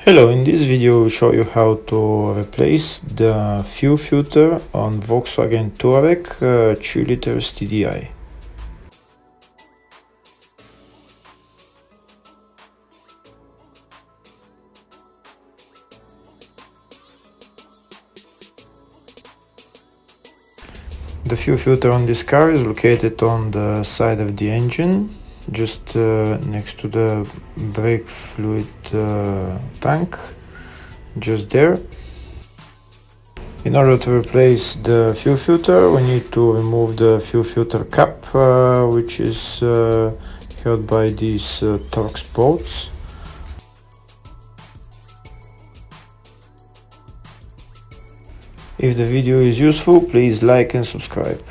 Hello, in this video we'll show you how to replace the fuel filter on Volkswagen Touareg 2 liters TDI. The fuel filter on this car is located on the side of the engine, just next to the brake fluid tank, just there. In order to replace the fuel filter, we need to remove the fuel filter cap, which is held by these Torx bolts. If the video is useful, please like and subscribe.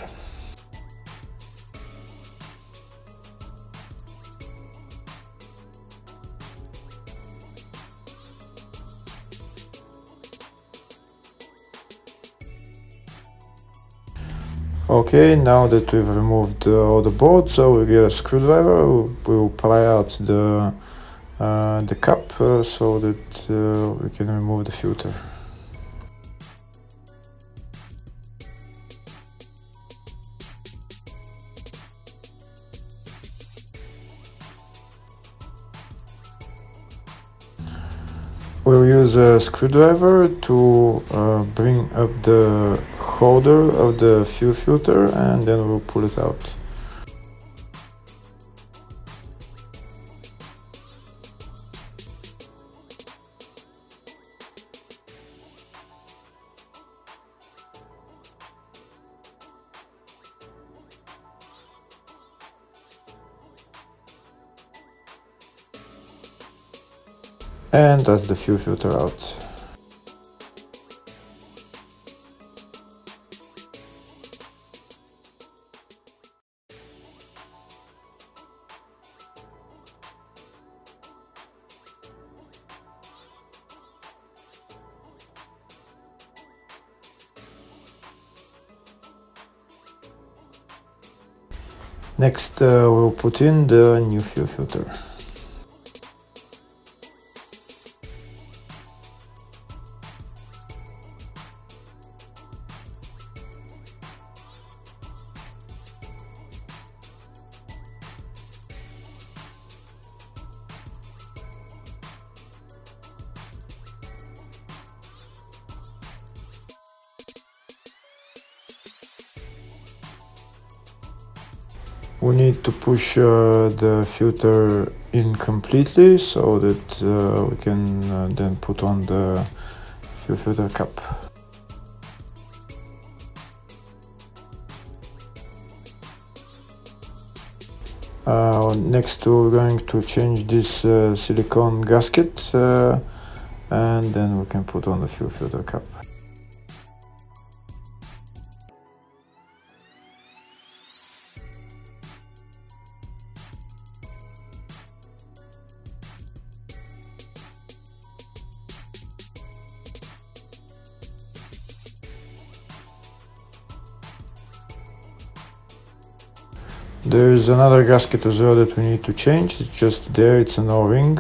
Okay, now that we've removed all the bolts, we'll get a screwdriver. We'll pry out the cap so that we can remove the filter. We'll use a screwdriver to bring up the holder of the fuel filter, and then we'll pull it out. And that's the fuel filter out. Next, we'll put in the new fuel filter. We need to push the filter in completely so that we can then put on the fuel filter cap. Next we're going to change this silicone gasket and then we can put on the fuel filter cap. There's another gasket as well that we need to change. It's just there, it's an O-ring,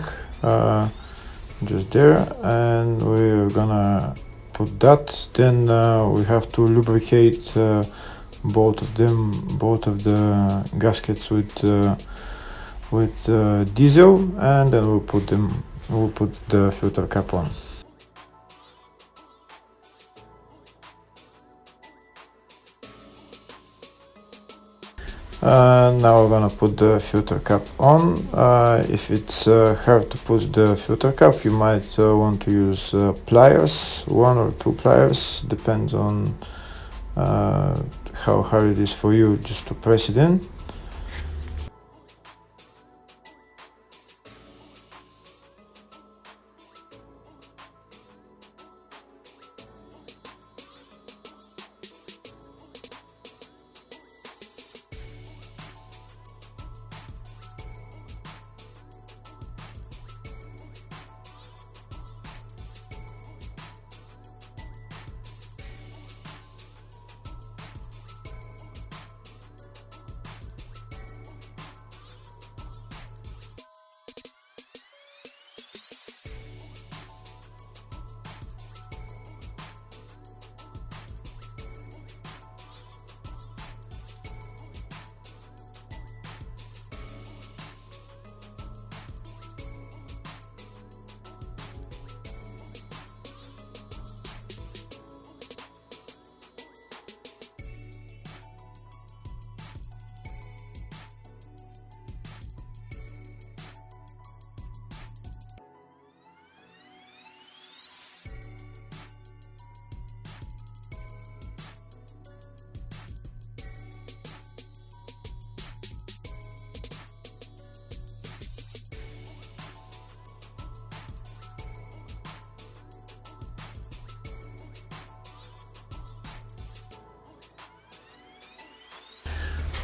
just there, and we're gonna put that. Then we have to lubricate both of the gaskets with diesel, and then we'll put the filter cap on. Now we're gonna put the filter cap on. If it's hard to put the filter cap, you might want to use pliers, 1 or 2 pliers, depends on how hard it is for you just to press it in.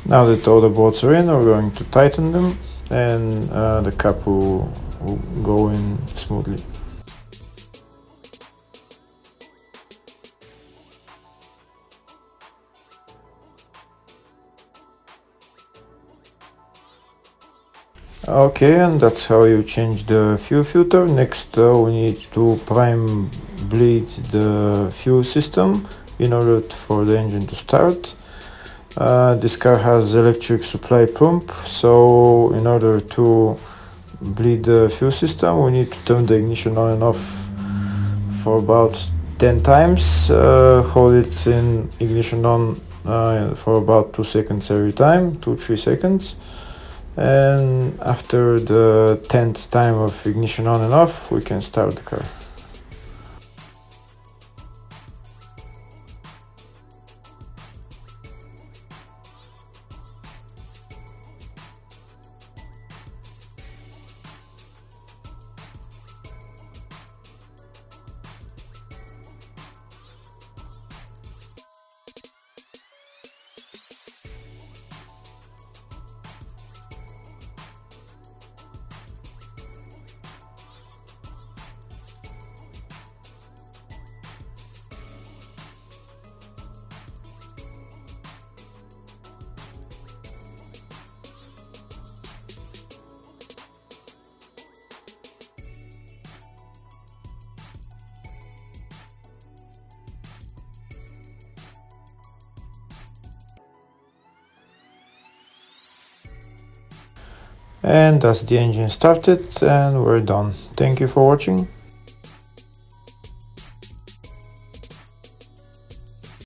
Now that all the bolts are in, we're going to tighten them, and the cap will go in smoothly. Okay, and that's how you change the fuel filter. Next, we need to prime bleed the fuel system in order for the engine to start. This car has electric supply pump, so in order to bleed the fuel system, we need to turn the ignition on and off for about 10 times. Hold it in ignition on for about 2 seconds every time, 2-3 seconds. And after the 10th time of ignition on and off, we can start the car. And that's the engine started, and we're done. Thank you for watching.